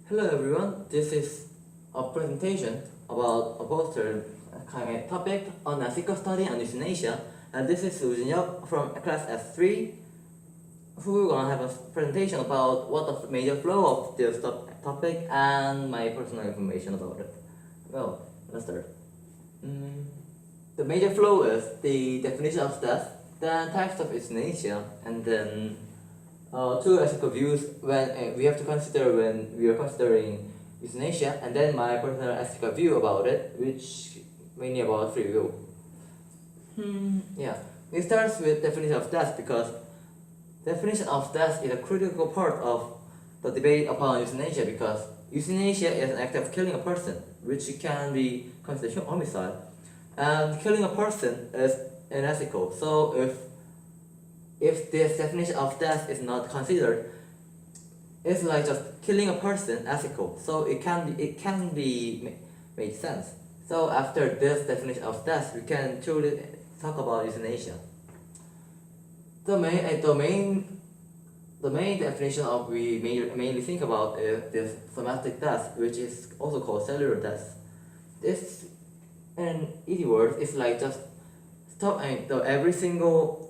Hello everyone, this is a presentation about a poster kind of topic on ethical study and euthanasia, and this is Woo Jin-hyuk from class S3 who gonna have a presentation about what the major flow of this topic and my personal information about it. Well, let's start. The major flow is the definition of death, then types of euthanasia, and then two ethical views when we have to consider when we are considering euthanasia, and then my personal ethical view about it, which mainly about free will. Yeah, it starts with definition of death because definition of death is a critical part of the debate upon euthanasia because euthanasia is an act of killing a person, which can be considered homicide, and killing a person is unethical. So if this definition of death is not considered, it's like just killing a person ethical. So it can be made sense. So after this definition of death, we can truly talk about euthanasia. The main definition of we mainly think about is this somatic death, which is also called cellular death. This, in easy words, is like just stop every single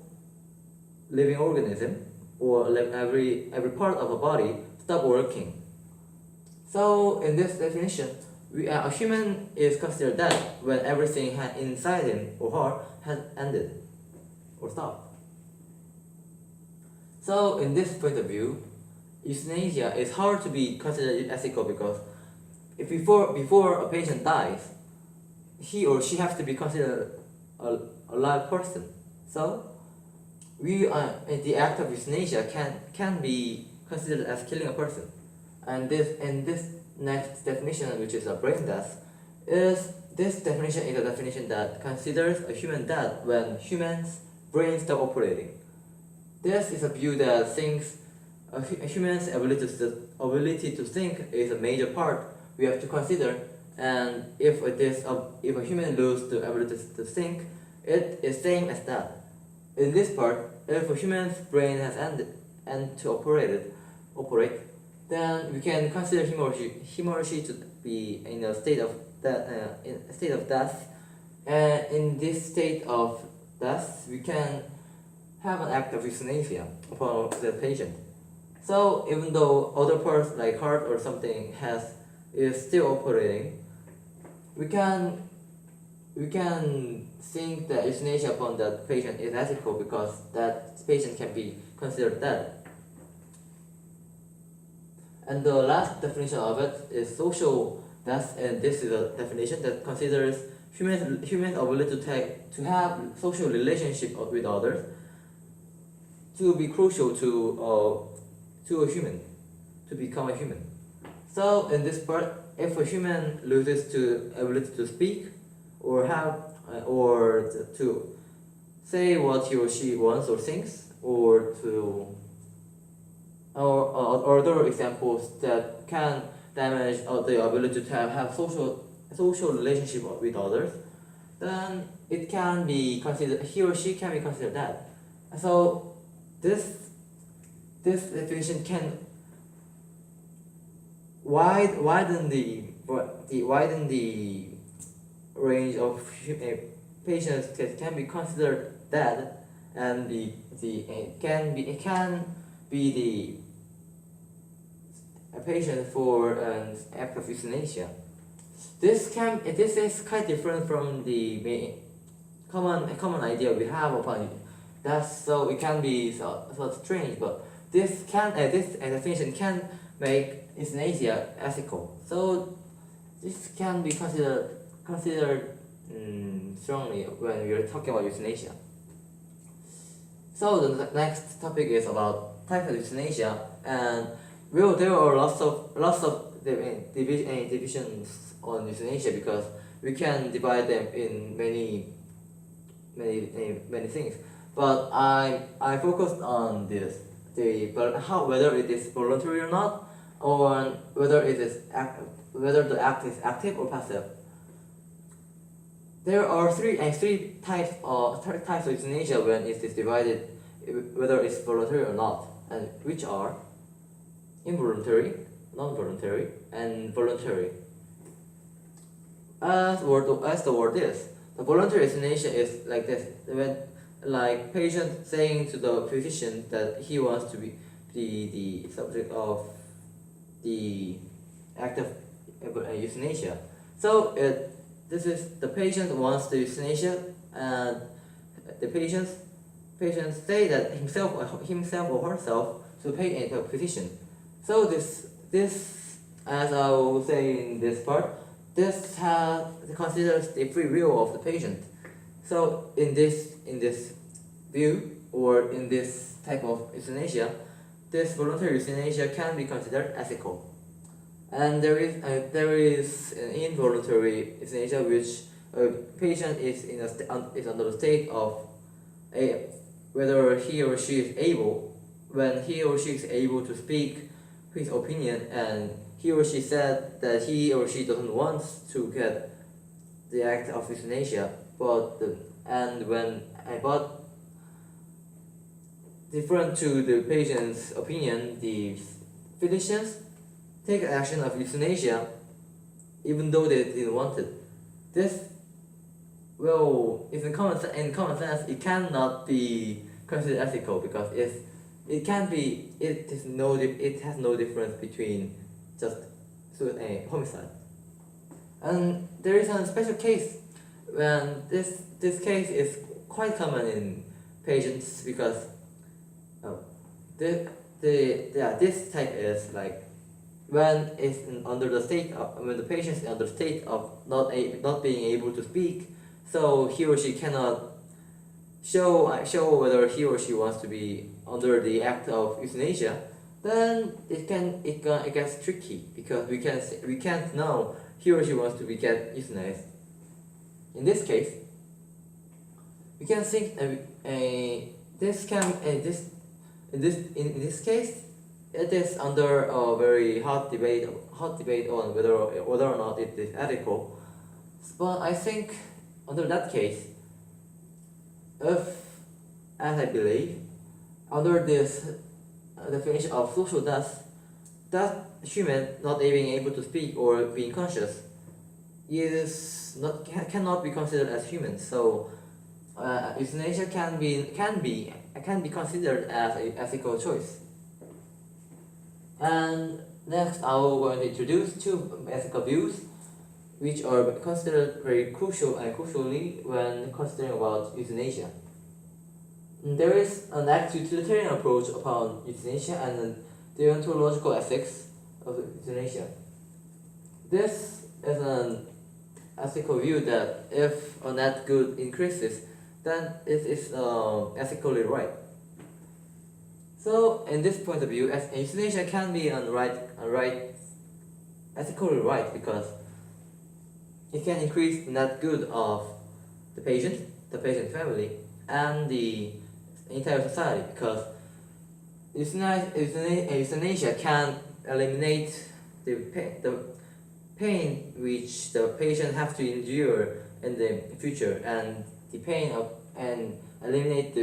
living organism or like every part of a body stop working. So in this definition, a human is considered dead when everything inside him or her has ended or stopped. So in this point of view, euthanasia is hard to be considered ethical because if before a patient dies, he or she has to be considered a live person. So the act of euthanasia can be considered as killing a person, and this next definition, which is a brain death, is this definition is a definition that considers a human dead when humans' brains stop operating. This is a view that thinks a human's ability to think is a major part we have to consider, and if a human loses the ability to think, it is same as that. In this part, if a human's brain has ended to operate, then we can consider him or she to be in a state of death. And in this state of death, we can have an act of euthanasia upon the patient. So even though other parts like heart or something is still operating, we can think that euthanasia upon that patient is ethical because that patient can be considered dead. And the last definition of it is social death, and this is a definition that considers human ability to have social relationship with others to be crucial to a human, to become a human. So in this part, if a human loses the ability to speak or have or to say what he or she wants or thinks, or other examples that can damage the ability to have social relationship with others, then it can be considered, he or she can be considered dead. So this definition can widen the range of patients that can be considered dead, and it can be a patient for an act of euthanasia. This is quite different from the common idea we have upon death, so it can be so strange, but this definition can make euthanasia ethical. So this can be considered strongly when we are talking about euthanasia. So the next topic is about types of euthanasia, and there are lots of divisions on euthanasia because we can divide them in many things. But I focused on whether it is voluntary or not, or whether the act is active or passive. There are three types of euthanasia when it is divided, whether it's voluntary or not, and which are involuntary, non-voluntary, and voluntary. As the word is, the voluntary euthanasia is like this: when like patient saying to the physician that he wants to be the subject of the act of euthanasia. So this is the patient wants the euthanasia, and the patient say that himself or herself to pay the physician. So this as I will say in this part, this considers the free will of the patient. So in this view, or in this type of euthanasia, this voluntary euthanasia can be considered ethical. And there is an involuntary euthanasia, which a patient is is under the state of whether he or she is able, when he or she is able to speak his opinion, and he or she said that he or she doesn't want to get the act of euthanasia, but different to the patient's opinion, the physicians take action of euthanasia even though they didn't want it. This, well, if in common sense, it cannot be considered ethical, because it has no difference between just a homicide. And there is a special case when this case is quite common in patients, because this type is like when when the patient is under the state of not being able to speak, so he or she cannot show whether he or she wants to be under the act of euthanasia, then it gets tricky, because we can't know he or she wants to be get euthanized. In this case, we can think in this case, it is under a very hot debate on whether or not it is ethical. But I think under that case, if, as I believe, under this definition of social death, that human not being able to speak or being conscious cannot be considered as human. So euthanasia can be considered as an ethical choice. And next, I will going to introduce two ethical views, which are considered very crucially when considering about euthanasia. There is an utilitarian approach upon euthanasia and a deontological ethics of euthanasia. This is an ethical view that if a net good increases, then it is ethically right. So, in this point of view, euthanasia can be ethically right, because it can increase the net good of the patient family, and the entire society, because euthanasia can eliminate the pain which the patient have to endure in the future, and the pain of eliminate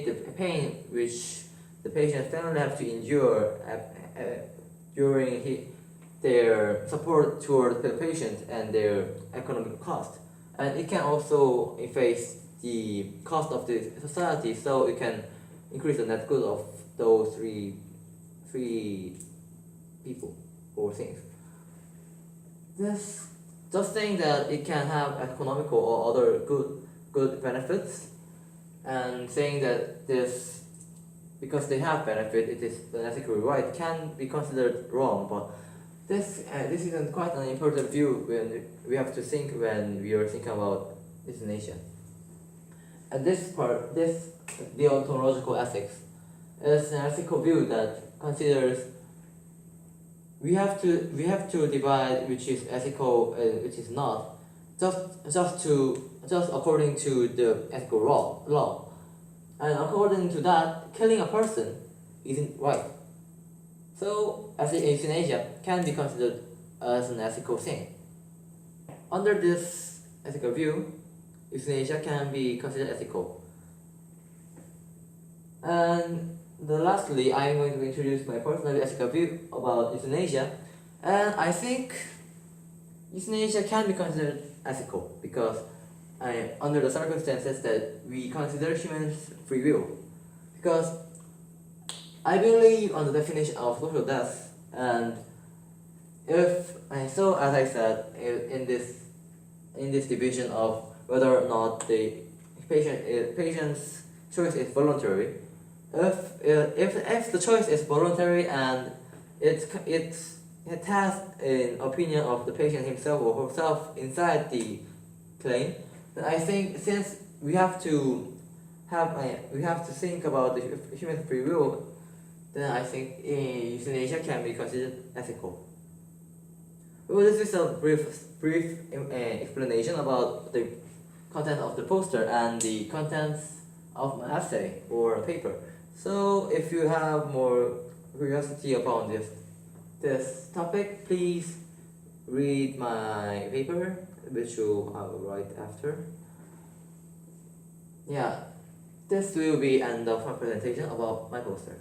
the pain which the patient family have to endure during their support toward the patient and their economic cost. And it can also efface the cost of the society, so it can increase the net good of those three people or things. This just saying that it can have economical or other good benefits, and saying that this, because they have benefit, it is an ethical right, can be considered wrong. But this isn't quite an important view when we have to think when we are thinking about euthanasia. And this deontological ethics is an ethical view that considers we have to divide which is ethical and which is not, just according to the ethical law. And according to that, killing a person isn't right. So euthanasia can be considered as an ethical thing. Under this ethical view, euthanasia can be considered ethical. And lastly, I'm going to introduce my personal ethical view about euthanasia, and I think euthanasia can be considered ethical because under the circumstances that we consider human free will. Because I believe on the definition of social death, and so as I said in this division of whether or not the patient's choice is voluntary, if the choice is voluntary and it has an opinion of the patient himself or herself inside the claim, then I think since we have to think about the human free will, then I think euthanasia can be considered ethical. Well, this is a brief explanation about the content of the poster and the contents of my essay or paper. So if you have more curiosity upon this topic, please read my paper, which I will write after. Yeah, this will be end of my presentation about my poster.